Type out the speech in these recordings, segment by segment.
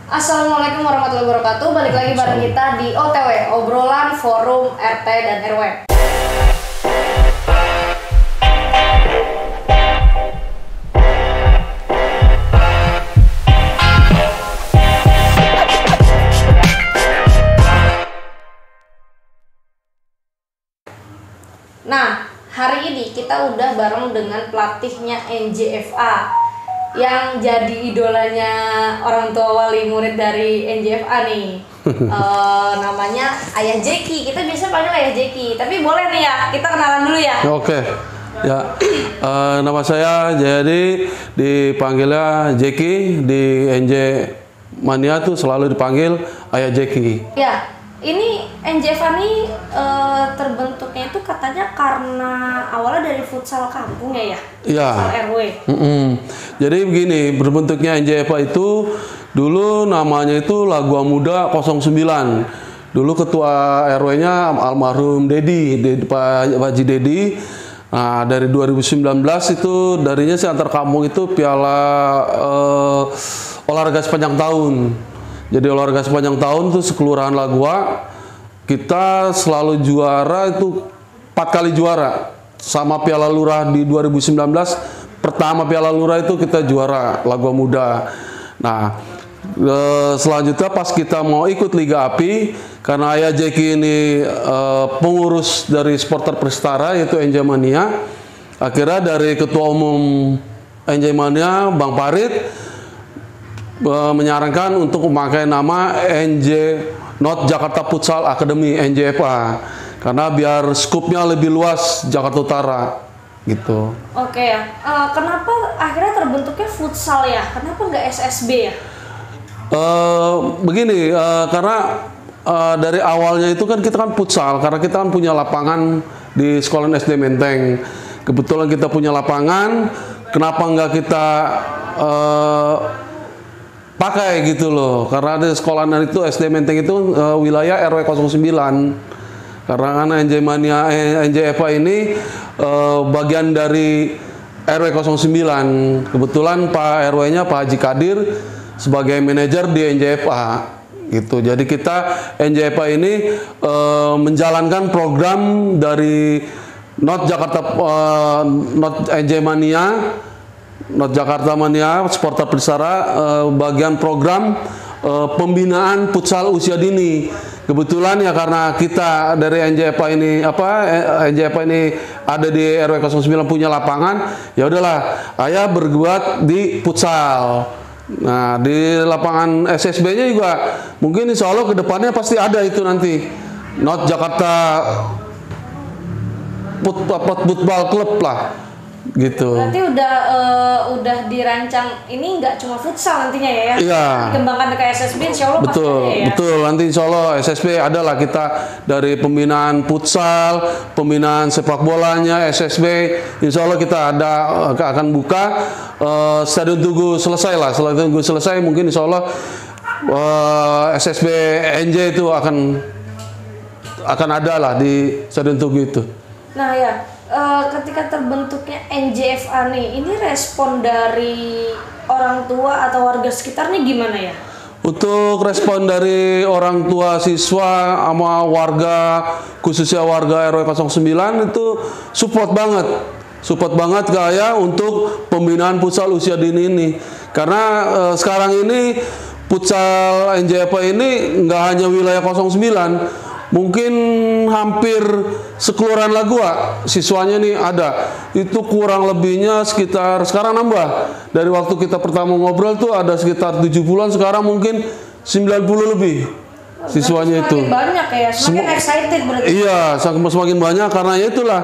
Assalamualaikum warahmatullahi wabarakatuh. Balik lagi bareng kita di OTW, obrolan forum RT dan RW. Nah, hari ini kita udah bareng dengan pelatihnya NJFA yang jadi idolanya orang tua wali murid dari NJFA nih. Namanya Ayah Jeki. Kita biasa panggil Ayah Jeki, tapi boleh nih ya kita kenalan dulu ya. Oke. Ya, nama saya jadi dipanggilnya Jeki, di NJ Mania tuh selalu dipanggil Ayah Jeki. Ya, ini NJFA nih terbentuknya itu katanya karena awalnya dari futsal kampung ya? Iya. Futsal RW. Jadi begini, berbentuknya NJFA itu dulu namanya itu Lagoa Muda 09. Dulu ketua RW-nya almarhum Dedi, Pak Haji Dedi. Nah, dari 2019 itu darinya sih antar kampung itu piala olahraga sepanjang tahun. Jadi olahraga sepanjang tahun tuh sekelurahan Lagoa kita selalu juara itu 4 kali juara. Sama Piala Lurah di 2019 pertama Piala Lurah itu kita juara Lagoa Muda. Nah, selanjutnya pas kita mau ikut Liga API karena Ayah Jeki ini pengurus dari Supporter Prestara yaitu NJ Mania. Akhirnya dari Ketua Umum NJ Mania Bang Parit menyarankan untuk memakai nama NJ Not Jakarta Futsal Academy NJFA karena biar skupnya lebih luas Jakarta Utara gitu. Oke ya. Kenapa akhirnya terbentuknya futsal ya? Kenapa nggak SSB ya? Begini, karena dari awalnya itu kan kita kan futsal karena kita kan punya lapangan di sekolah SD Menteng. Kebetulan kita punya lapangan, kenapa nggak kita pakai gitu loh, karena di sekolahan itu SD Menteng itu wilayah RW 09 karena kan NJ Mania NJFA ini bagian dari RW 09. Kebetulan Pak RW-nya Pak Haji Kadir sebagai manajer di NJFA gitu. Jadi kita NJFA ini menjalankan program dari Not Jakarta Not NJ Mania Not Jakarta Mania Supporter Prestara bagian program pembinaan futsal usia dini. Kebetulan ya karena kita dari NJFA ini NJFA ini ada di RW 09 punya lapangan, ya udahlah Ayah berbuat di futsal. Nah, di lapangan SSB-nya juga mungkin insya Allah kedepannya pasti ada itu nanti Not Jakarta Football Club lah. Gitu. Berarti udah dirancang ini nggak cuma futsal nantinya ya? Iya. Dikembangkan ke SSB, insya Allah pasti ada ya? Betul. Nanti insya Allah SSB adalah kita dari pembinaan futsal, pembinaan sepak bolanya SSB. Insya Allah kita akan buka Stadion Tugu selesai lah. Setelah Tugu selesai mungkin insya Allah SSB NJ itu akan ada lah di Stadion Tugu itu. Nah ya. Ketika terbentuknya NJFA nih, ini respon dari orang tua atau warga sekitar nih gimana ya? Untuk respon dari orang tua siswa sama warga, khususnya warga RW 09 itu support banget ke Ayah untuk pembinaan futsal usia dini ini. Karena sekarang ini futsal NJFA ini nggak hanya wilayah 09, mungkin hampir sekelurahan Lagoa siswanya nih ada. Itu kurang lebihnya sekitar, sekarang nambah. Dari waktu kita pertama ngobrol tuh ada sekitar 70-an, sekarang mungkin 90 lebih siswanya itu. Semakin banyak ya, semakin excited berarti. Iya, semakin banyak karena itulah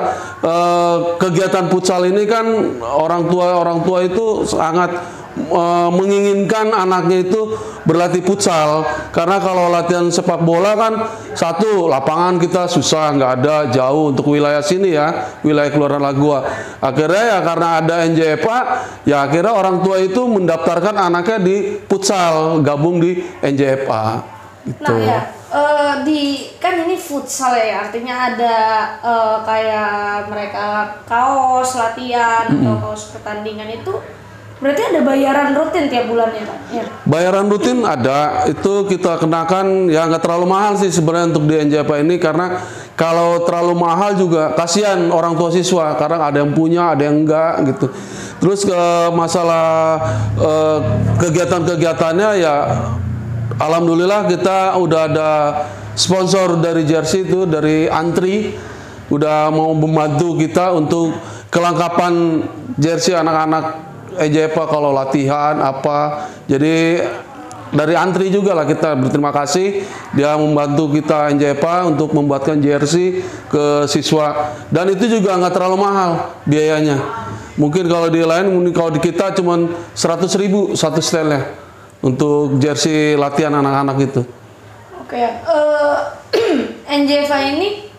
kegiatan futsal ini kan orang tua itu sangat menginginkan anaknya itu berlatih futsal karena kalau latihan sepak bola kan satu lapangan kita susah, nggak ada, jauh untuk wilayah sini ya, wilayah Kelurahan Lagoa. Akhirnya ya karena ada NJFA ya akhirnya orang tua itu mendaftarkan anaknya di futsal, gabung di NJFA gitu. Nah ya, kan ini futsal ya, artinya ada kayak mereka kaos latihan atau kaos pertandingan itu Berarti ada bayaran rutin tiap bulannya, Pak? Ya. Bayaran rutin ada, itu kita kenakan ya nggak terlalu mahal sih sebenarnya untuk di NJFA ini, karena kalau terlalu mahal juga kasihan orang tua siswa, karena ada yang punya, ada yang enggak gitu. Terus ke masalah kegiatan-kegiatannya ya, alhamdulillah kita udah ada sponsor dari jersey itu, dari Antri, udah mau membantu kita untuk kelengkapan jersey anak-anak NJFA kalau latihan apa. Jadi dari Antri juga lah kita berterima kasih, dia membantu kita NJFA untuk membuatkan jersey ke siswa, dan itu juga nggak terlalu mahal biayanya. Mungkin kalau di lain, kalau di kita cuman 100.000 satu setelnya untuk jersey latihan anak-anak itu. Oke, NJFA ini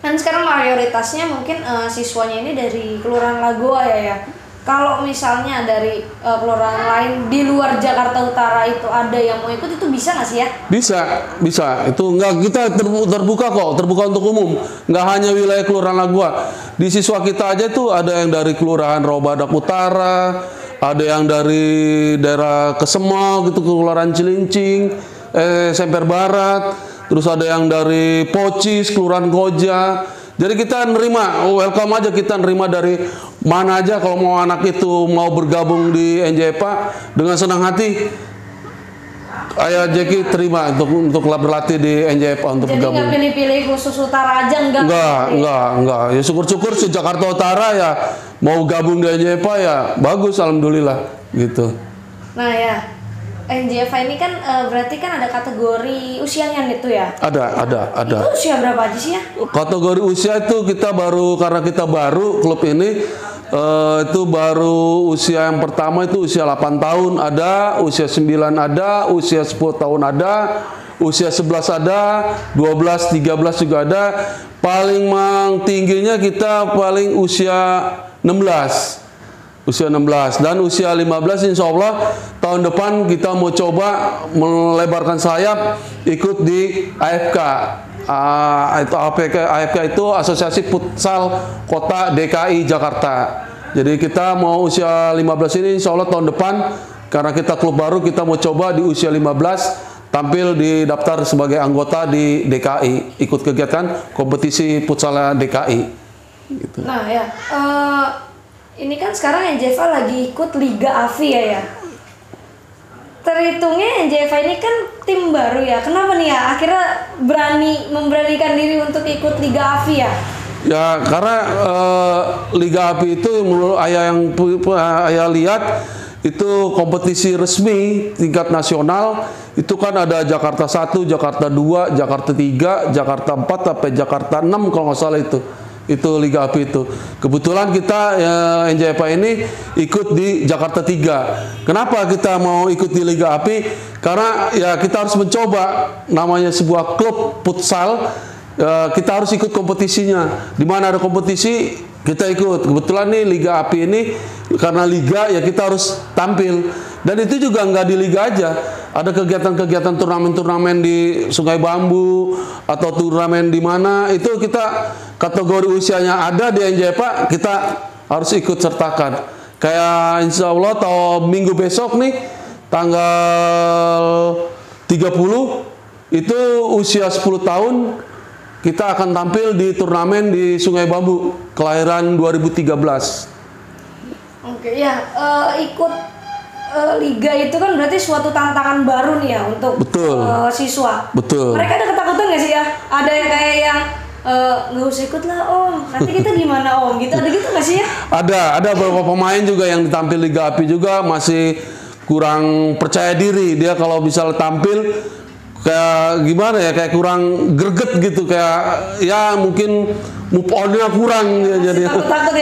kan sekarang mayoritasnya mungkin siswanya ini dari Kelurahan Lagoa ya. Kalau misalnya dari kelurahan lain di luar Jakarta Utara itu ada yang mau ikut, itu bisa nggak sih ya? Bisa. Itu nggak, kita terbuka kok, terbuka untuk umum. Nggak hanya wilayah Kelurahan Lagoa. Di siswa kita aja tuh ada yang dari Kelurahan Rawabadak Utara, ada yang dari daerah Kesemau gitu, Kelurahan Cilincing, Semper Barat, terus ada yang dari Pocis, Kelurahan Koja. Jadi kita nerima, welcome aja, kita nerima dari mana aja. Kalau mau anak itu mau bergabung di NJFA dengan senang hati, Ayah Jeki terima untuk berlatih di NJFA untuk jadi bergabung. Jadi nggak pilih-pilih khusus utara aja, enggak. Ya syukur-syukur se Jakarta Utara ya mau gabung di NJFA ya bagus, alhamdulillah gitu. Nah ya, NJFA ini kan berarti kan ada kategori usianya itu ya? Ada. Itu usia berapa aja sih ya? Kategori usia itu kita baru, karena kita baru klub ini, itu baru usia yang pertama itu usia 8 tahun ada, usia 9 ada, usia 10 tahun ada, usia 11 ada, 12, 13 juga ada. Paling tingginya kita paling usia 16. Usia 16 dan usia 15 insya Allah tahun depan kita mau coba melebarkan sayap ikut di AFK. Itu AFK itu Asosiasi Futsal Kota DKI Jakarta. Jadi kita mau usia 15 ini insya Allah tahun depan, karena kita klub baru, kita mau coba di usia 15 tampil di daftar sebagai anggota di DKI, ikut kegiatan kompetisi futsal DKI. Gitu. Nah ya. Ini kan sekarang NJFA lagi ikut Liga AFI ya. Terhitungnya NJFA ini kan tim baru ya. Kenapa nih ya akhirnya memberanikan diri untuk ikut Liga AFI ya? Ya karena Liga AFI itu menurut ayah lihat itu kompetisi resmi tingkat nasional. Itu kan ada Jakarta 1, Jakarta 2, Jakarta 3, Jakarta 4 sampai Jakarta 6 kalau nggak salah itu Liga AFI itu. Kebetulan kita NJFA ini ikut di Jakarta 3. Kenapa kita mau ikut di Liga AFI? Karena ya kita harus mencoba, namanya sebuah klub futsal, kita harus ikut kompetisinya. Di mana ada kompetisi kita ikut. Kebetulan nih Liga AFI ini karena liga ya kita harus tampil. Dan itu juga nggak di liga aja. Ada kegiatan-kegiatan turnamen-turnamen di Sungai Bambu atau turnamen di mana itu kita kategori usianya ada di NJFA, kita harus ikut sertakan. Kayak insya Allah minggu besok nih tanggal 30 itu usia 10 tahun kita akan tampil di turnamen di Sungai Bambu kelahiran 2013. Oke ya, ikut liga itu kan berarti suatu tantangan baru nih ya untuk siswa. Betul. Mereka ada ketakutan nggak sih ya? Ada yang kayak yang nggak usah ikut lah om, nanti kita gimana om? Gitu ada gitu nggak sih ya? Ada beberapa pemain juga yang ditampil Liga AFI juga masih kurang percaya diri. Dia kalau bisa tampil kayak gimana ya, kayak kurang greget gitu, kayak ya mungkin move on-nya kurang ya, jadi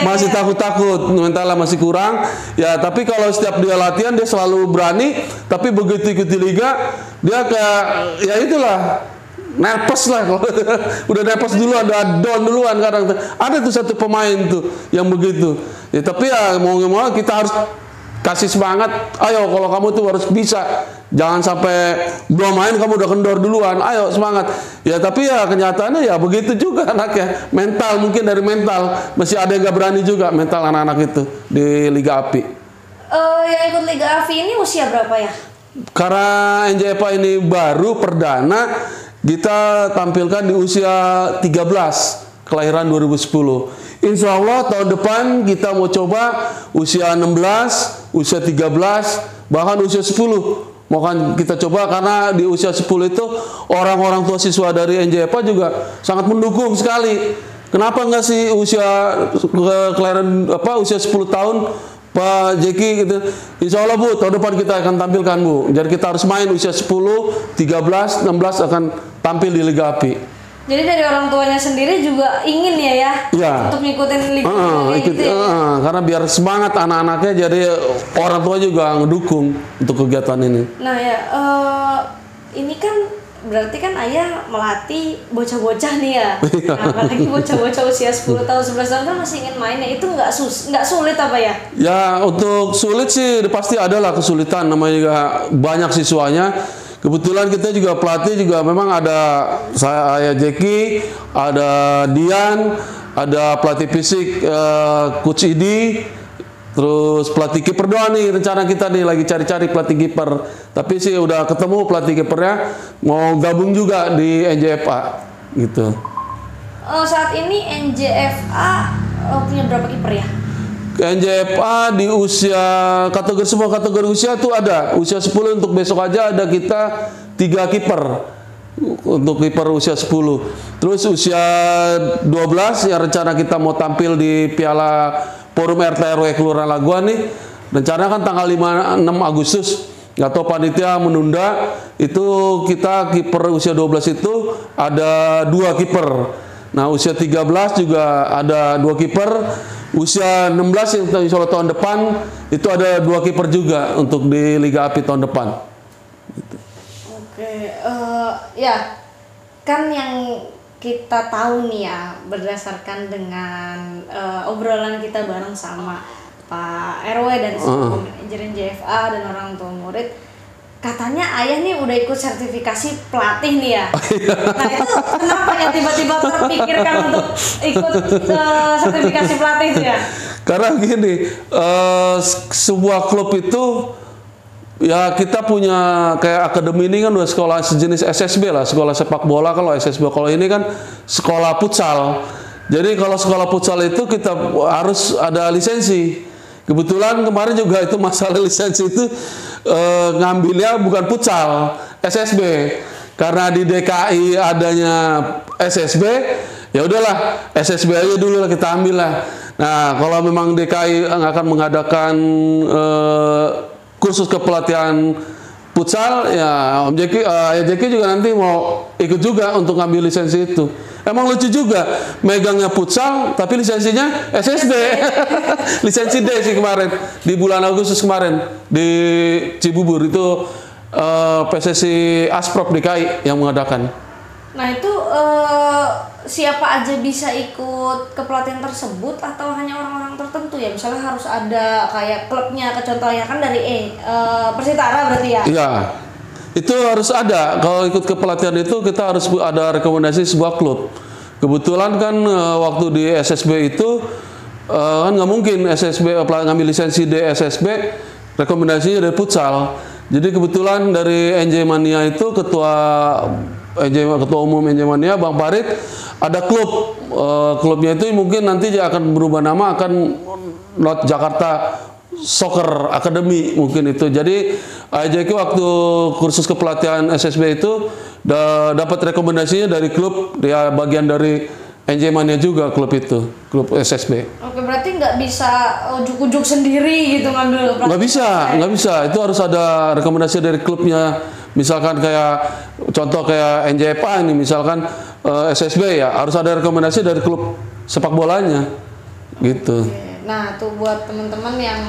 masih takut-takut, mentalnya masih kurang ya. Tapi kalau setiap dia latihan dia selalu berani, tapi begitu ikuti liga dia kayak ya itulah nervous lah. Udah nervous duluan, udah down duluan. Kadang ada tuh satu pemain tuh yang begitu ya. Tapi ya mau nggak mau kita harus kasih semangat, ayo kalau kamu tuh harus bisa, jangan sampai belum main kamu udah kendor duluan, ayo semangat ya. Tapi ya kenyataannya ya begitu juga anaknya, mental, mungkin dari mental masih ada yang gak berani juga mental anak-anak itu di Liga AFI. yang ikut Liga AFI ini usia berapa ya? Karena NJFA ini baru perdana, kita tampilkan di usia 13, kelahiran 2010. Insya Allah tahun depan kita mau coba usia 16, usia 13, bahkan usia 10. Mau kan kita coba, karena di usia 10 itu orang-orang tua siswa dari NJFA juga sangat mendukung sekali. Kenapa enggak sih usia kelahiran usia 10 tahun Pak Jeki gitu. Insya Allah Bu, tahun depan kita akan tampilkan Bu. Jadi kita harus main usia 10, 13, 16 akan tampil di Liga API. Jadi dari orang tuanya sendiri juga ingin ya untuk ngikutin Liga gitu ya? Karena biar semangat anak-anaknya, jadi orang tua juga ngedukung untuk kegiatan ini. Nah ya, ini kan berarti kan ayah melatih bocah-bocah nih ya. Nah, apalagi bocah-bocah usia 10 tahun, 11 tahun kan masih ingin main ya. Itu nggak sulit apa ya? Ya, untuk sulit sih pasti ada lah kesulitan, namanya juga banyak siswanya. Kebetulan kita juga pelatih juga memang ada saya Jeki, ada Dian, ada pelatih fisik Coach Idi, terus pelatih kiper doang nih. Rencana kita nih lagi cari-cari pelatih kiper. Tapi sih udah ketemu pelatih kipernya, mau gabung juga di NJFA gitu. Saat ini NJFA punya berapa kiper ya? NJFA di usia semua kategori usia tuh ada. Usia 10 untuk besok aja ada kita 3 kiper. Untuk kiper usia 10. Terus usia 12 yang rencana kita mau tampil di Piala Forum RT RW Kelurahan Laguan nih. Rencana kan tanggal 5 6 Agustus. Nggak tahu panitia menunda, itu kita kiper usia 12 itu ada 2 kiper. Nah usia 13 juga ada 2 kiper. Usia 16 yang insya Allah tahun depan itu ada 2 kiper juga untuk di Liga API tahun depan. Gitu. Oke, ya kan yang kita tahu nih ya, berdasarkan dengan obrolan kita bareng sama Pak RW dan semua manajer NJFA dan orang tua murid, katanya ayah nih udah ikut sertifikasi pelatih nih ya. Nah itu kenapa ya tiba-tiba terpikirkan untuk ikut sertifikasi pelatih itu ya? Karena gini, sebuah klub itu ya kita punya kayak akademi ini kan udah sekolah sejenis SSB lah, sekolah sepak bola. Kalau SSB, kalau ini kan sekolah futsal. Jadi kalau sekolah futsal itu kita harus ada lisensi. Kebetulan kemarin juga itu masalah lisensi itu ngambilnya bukan futsal, SSB. Karena di DKI adanya SSB, ya udahlah SSB aja dulu lah kita ambil lah. Nah kalau memang DKI akan mengadakan kursus kepelatihan futsal, ya Om Jeki juga nanti mau ikut juga untuk ngambil lisensi itu. Emang lucu juga, megangnya futsal tapi lisensinya SSB. Lisensi D sih kemarin di bulan Agustus kemarin di Cibubur itu PSSI Asprop DKI yang mengadakan. Nah itu siapa aja bisa ikut kepelatihan tersebut atau hanya orang-orang tertentu ya? Misalnya harus ada kayak klubnya, contohnya kan dari Persitara berarti ya? Iya, itu harus ada. Kalau ikut kepelatihan itu kita harus ada rekomendasi sebuah klub. Kebetulan kan waktu di SSB itu kan nggak mungkin SSB ngambil lisensi di SSB, rekomendasinya dari futsal. Jadi kebetulan dari NJ Mania itu ketua umum NJ Mania Bang Farid ada klub, klubnya itu mungkin nanti akan berubah nama, akan Not Jakarta Soccer Academy mungkin itu. Jadi Jeki waktu kursus kepelatihan SSB itu dapat rekomendasinya dari klub, dia bagian dari NJ Mania juga klub itu, klub SSB. Oke, berarti nggak bisa ujuk-ujuk sendiri gitu ngambil pelatihan? Nggak bisa. Itu harus ada rekomendasi dari klubnya. Misalkan kayak contoh kayak NJFA ini, misalkan SSB ya harus ada rekomendasi dari klub sepak bolanya, gitu. Oke. Nah, tuh buat teman-teman yang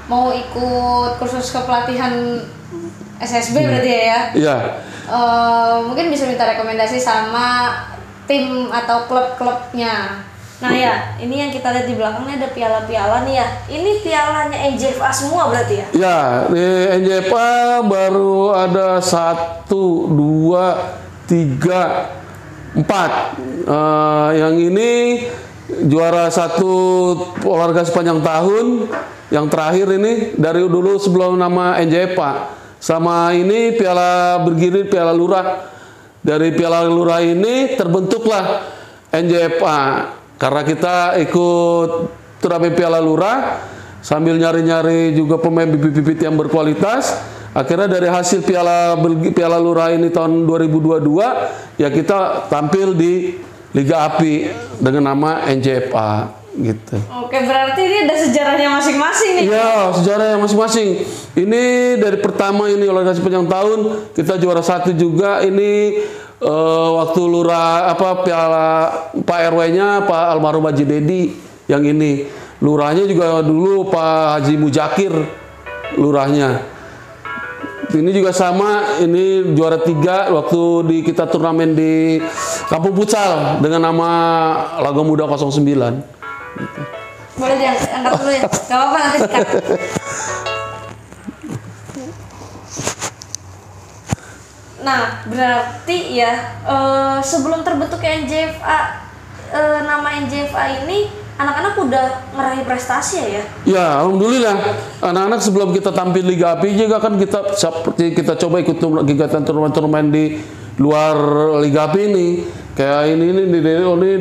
mau ikut kursus kepelatihan SSB berarti ya? Iya. Mungkin bisa minta rekomendasi sama tim atau klub-klubnya. Nah ya, ini yang kita lihat di belakangnya ada piala-piala nih ya. Ini pialanya NJFA semua berarti ya? Ya, di NJFA baru ada 1, 2, 3, 4. Yang ini juara 1 olahraga sepanjang tahun. Yang terakhir ini dari dulu sebelum nama NJFA. Sama ini Piala Bergilir, Piala Lurah. Dari Piala Lurah ini terbentuklah NJFA. Karena kita ikut turnamen Piala Lurah sambil nyari-nyari juga pemain bibit-bibit yang berkualitas. Akhirnya dari hasil Piala Lurah ini tahun 2022 ya kita tampil di Liga API dengan nama NJFA gitu. Oke, berarti ini ada sejarahnya masing-masing nih. Iya, sejarahnya masing-masing. Ini dari pertama ini olahraga sepanjang tahun kita juara 1 juga. Ini waktu lurah piala Pak RW-nya Pak almarhum Haji Dedi yang ini. Lurahnya juga dulu Pak Haji Mujakir lurahnya. Ini juga sama, ini juara 3 waktu kita turnamen di Kampung Futsal dengan nama Laga Muda 09. Gitu. Boleh diangkat dulu ya, gak apa-apa nanti dikat. Nah, berarti ya sebelum terbentuk NJFA, nama NJFA ini anak-anak udah ngeraih prestasi ya? Ya, alhamdulillah. Anak-anak sebelum kita tampil Liga API juga kan kita seperti kita coba ikut kegiatan turnamen di luar Liga API ini. Kayak ini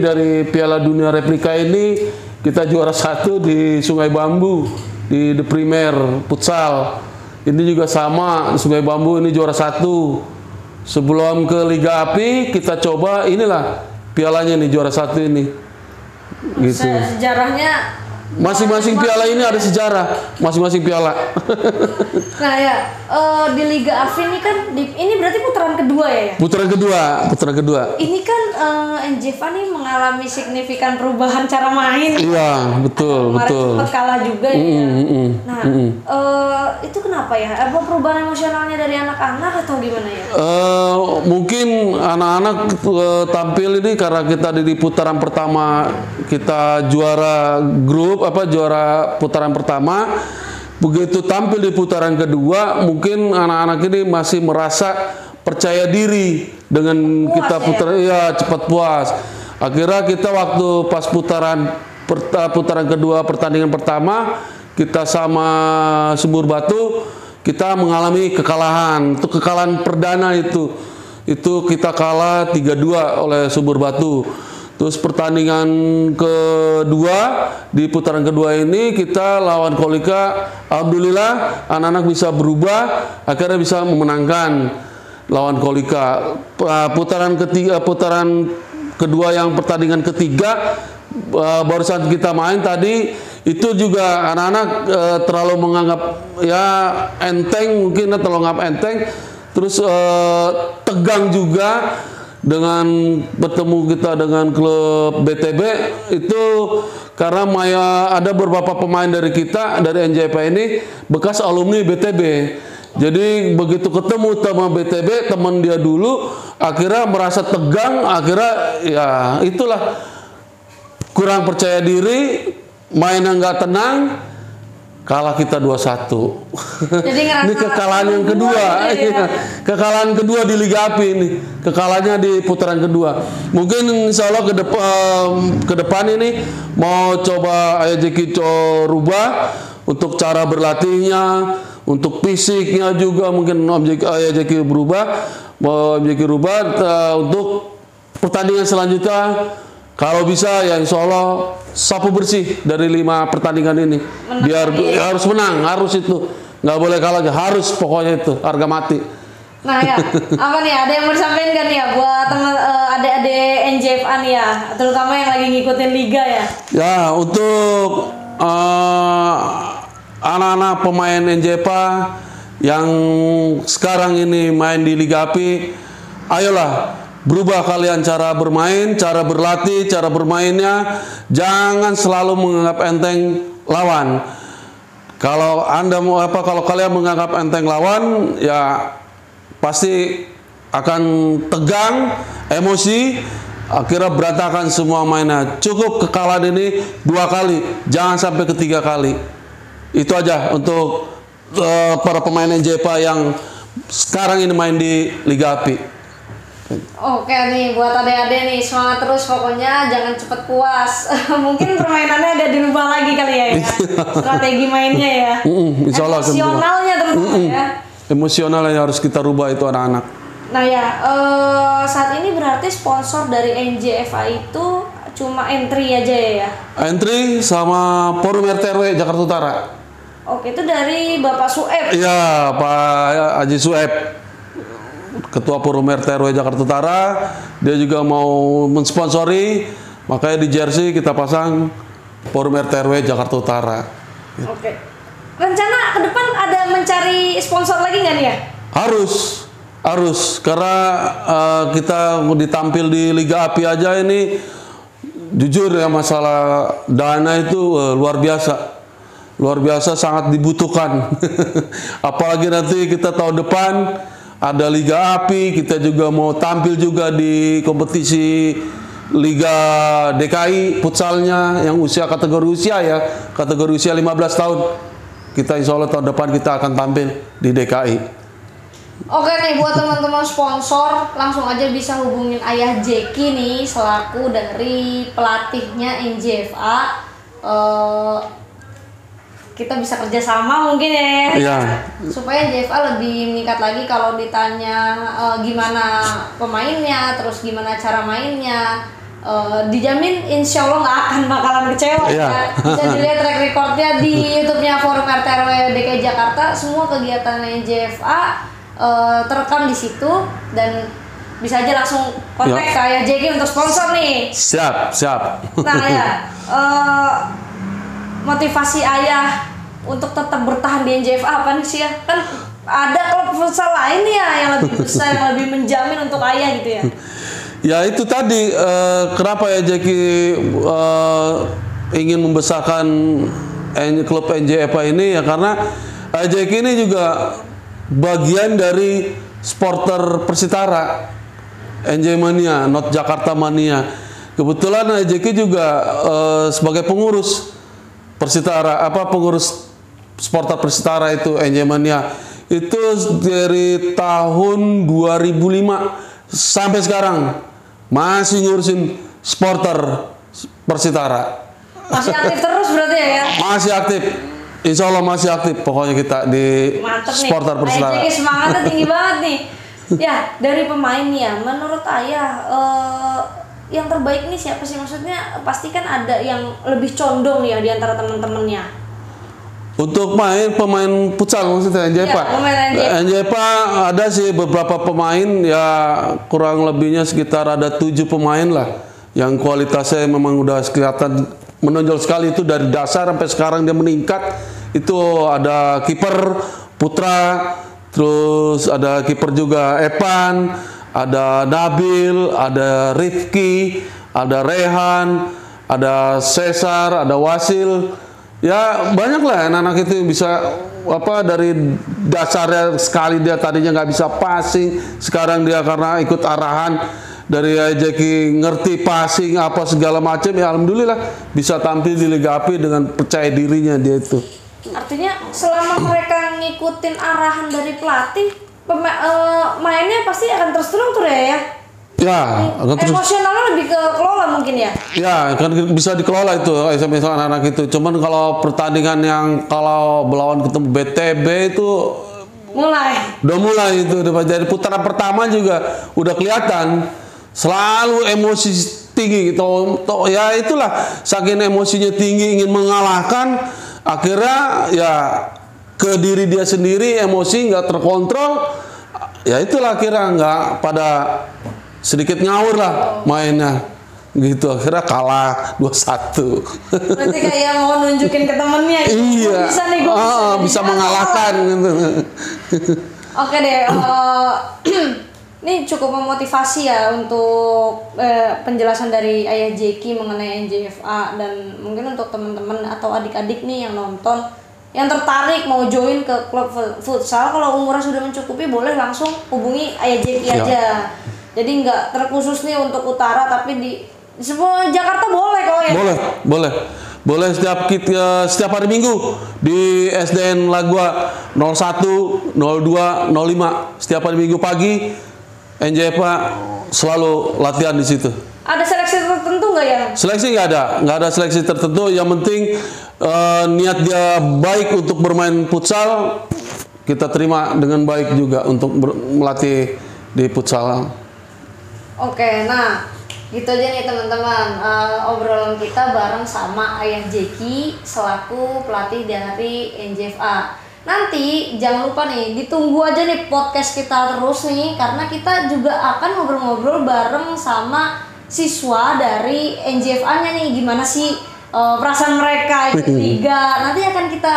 dari Piala Dunia Replika ini kita juara 1 di Sungai Bambu di The Premier Futsal. Ini juga sama Sungai Bambu ini juara 1. Sebelum ke Liga API kita coba inilah pialanya nih juara 1 ini. Gitu. Sejarahnya Masing-masing piala ini ada sejarah, masing-masing piala. Nah ya, di Liga API ini kan, ini berarti putaran kedua ya? Putaran kedua. Ini kan NJFA nih mengalami signifikan perubahan cara main. Iya, betul. Sempat kalah juga ya. Nah, itu kenapa ya? Apa perubahan emosionalnya dari anak-anak atau gimana ya? Mungkin anak-anak tampil ini karena kita di putaran pertama kita juara grup, juara putaran pertama. Begitu tampil di putaran kedua, mungkin anak-anak ini masih merasa percaya diri dengan puas, kita putaran cepat puas. Akhirnya kita waktu pas putaran kedua pertandingan pertama kita sama Sumur Batu kita mengalami kekalahan. Untuk kekalahan perdana itu kita kalah 3-2 oleh Sumur Batu. Terus pertandingan kedua di putaran kedua ini kita lawan Kolika, alhamdulillah anak-anak bisa berubah, akhirnya bisa memenangkan lawan Kolika. Putaran kedua yang pertandingan ketiga barusan kita main tadi itu juga anak-anak terlalu menganggap ya enteng, mungkin terlalu menganggap enteng, terus tegang juga. Dengan bertemu kita dengan klub BTB itu karena ada beberapa pemain dari kita dari NJFA ini bekas alumni BTB. Jadi begitu ketemu sama BTB teman dia dulu akhirnya merasa tegang, akhirnya ya itulah kurang percaya diri, mainnya nggak tenang. Kalah kita 2-1. Jadi ini kekalahan yang kedua. Ya. Kekalahan kedua di Liga API ini. Kekalahannya di putaran kedua. Mungkin insya Allah ke depan ini mau coba Ayah Jeki rubah untuk cara berlatihnya, untuk fisiknya juga mungkin Ayah Jeki berubah. Mau Jeki rubah untuk pertandingan selanjutnya. Kalau bisa ya insya Allah sapu bersih dari 5 pertandingan ini. Biar harus menang, harus itu. Nggak boleh kalah, harus pokoknya itu, harga mati. Nah ya, apa nih, ada yang mau disampaikan kan ya buat teman adik-adik NJFA nih ya, terutama yang lagi ngikutin liga ya? Ya, untuk anak-anak pemain NJFA yang sekarang ini main di Liga API, ayolah berubah kalian cara bermain, cara berlatih, cara bermainnya. Jangan selalu menganggap enteng lawan. Kalau kalau kalian menganggap enteng lawan, ya pasti akan tegang, emosi, akhirnya berantakan semua mainnya. Cukup kekalahan ini 2 kali, jangan sampai ke 3 kali. Itu aja untuk para pemain NJFA yang sekarang ini main di Liga API. Oke nih, buat adik-adik nih, semangat terus pokoknya, jangan cepet puas. Mungkin permainannya ada dirubah lagi kali ya, strategi mainnya ya. Insya Allah emosionalnya terutama ya. Emosional yang harus kita rubah itu anak-anak. Nah ya, saat ini berarti sponsor dari NJFA itu cuma entry aja ya? Entry sama Forum RT RW Jakarta Utara. Oke, itu dari Bapak Sueb. Iya, Pak Haji Sueb, Ketua Forum RT RW Jakarta Utara. Dia juga mau mensponsori, makanya di jersey kita pasang Forum RT RW Jakarta Utara. Oke. Rencana ke depan ada mencari sponsor lagi nggak nih ya? Harus, karena kita mau ditampil di Liga API aja ini, jujur ya, masalah dana itu luar biasa, sangat dibutuhkan. Apalagi nanti kita tahun depan ada Liga API, kita juga mau tampil juga di kompetisi Liga DKI futsalnya yang kategori usia 15 tahun. Kita insya Allah tahun depan kita akan tampil di DKI. Oke nih, buat teman-teman sponsor langsung aja bisa hubungin Ayah Jeki nih selaku dari pelatihnya NJFA. Kita bisa kerjasama mungkin ya, Iya. supaya NJFA lebih meningkat lagi. Kalau ditanya gimana pemainnya, terus gimana cara mainnya, dijamin insya Allah nggak akan bakalan kecewa. Iya. Ya. Bisa dilihat track recordnya di YouTube-nya Forum RT RW DKI Jakarta, semua kegiatan NJFA terekam di situ, dan bisa aja langsung kontak ke Ayah Jeki untuk sponsor nih. Siap. Nah ya, motivasi Ayah untuk tetap bertahan di NJFA apa nih sih ya? Kan ada klub futsal lain ya yang lebih besar, yang lebih menjamin untuk Ayah gitu ya. Ya itu tadi, kenapa ya Jeki ingin membesarkan klub NJFA ini ya, karena Jeki ini juga bagian dari supporter Persitara, NJ Mania, Not Jakarta Mania. Kebetulan Jeki juga sebagai pengurus Persitara, pengurus supporter Persitara itu NJ Mania. Itu dari tahun 2005 sampai sekarang masih ngurusin supporter Persitara. Masih aktif terus berarti ya? Masih aktif. Insya Allah masih aktif, pokoknya kita di supporter Persitara. Ayah Jeki semangatnya tinggi banget nih. Ya, dari pemain nih ya, menurut Ayah yang terbaik nih siapa sih? Maksudnya pasti kan ada yang lebih condong ya di antara teman-temannya. Untuk pemain futsal maksudnya NJFA. Ya, NJFA ada sih beberapa pemain, ya kurang lebihnya sekitar ada 7 pemain lah yang kualitasnya memang udah kelihatan menonjol sekali, itu dari dasar sampai sekarang dia meningkat. Itu ada kiper Putra, terus ada kiper juga Evan, ada Nabil, ada Rifki, ada Rehan, ada Cesar, ada Wasil. Ya banyak lah anak-anak itu yang bisa dari dasarnya sekali dia tadinya nggak bisa passing, sekarang dia karena ikut arahan dari Jeki ngerti passing apa segala macam, ya alhamdulillah bisa tampil di Liga API dengan percaya dirinya dia itu. Artinya selama mereka ngikutin arahan dari pelatih, mainnya pasti akan terstruktur ya? Ya, emosionalnya lebih ke kelola mungkin ya? Ya, kan bisa dikelola itu SMS anak-anak itu. Cuman kalau pertandingan yang kalau melawan ketemu BTB itu udah mulai itu, dari putaran pertama juga udah kelihatan selalu emosi tinggi gitu. Ya itulah, saking emosinya tinggi ingin mengalahkan, akhirnya ya ke diri dia sendiri emosi nggak terkontrol. Ya itulah akhirnya nggak pada sedikit ngawur lah mainnya gitu, akhirnya kalah 2-1. Berarti kayak mau nunjukin ke temennya gitu. Iya, bisa nih, bisa mengalahkan gitu. Oke deh, ini cukup memotivasi ya untuk penjelasan dari Ayah Jeki mengenai NJFA, dan mungkin untuk teman-teman atau adik-adik nih yang nonton yang tertarik mau join ke klub futsal, kalau umurnya sudah mencukupi boleh langsung hubungi Ayah Jeki aja. Jadi nggak terkhusus nih untuk utara, tapi di semua Jakarta boleh kok ya? Boleh setiap hari Minggu di SDN Lagua 01, 02, 05 setiap hari Minggu pagi NJFA selalu latihan di situ. Ada seleksi tertentu nggak ya? Seleksi nggak ada seleksi tertentu. Yang penting niat dia baik untuk bermain futsal, kita terima dengan baik juga untuk melatih di futsal. Oke, nah gitu aja nih teman-teman, obrolan kita bareng sama Ayah Jeki selaku pelatih dari NJFA. Nanti jangan lupa nih, ditunggu aja nih podcast kita terus nih, karena kita juga akan ngobrol-ngobrol bareng sama siswa dari NJFA-nya nih, gimana sih perasaan mereka ikut liga. Nanti akan kita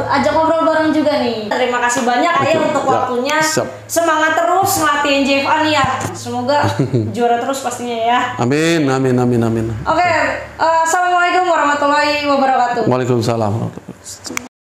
ajak ngobrol bareng juga nih. Terima kasih banyak Ayah untuk waktunya. Semangat terus ngelatih NJFA nih ya. Semoga juara terus pastinya ya. Amin, amin, amin, amin. Oke, assalamualaikum warahmatullahi wabarakatuh. Waalaikumsalam warahmatullahi wabarakatuh.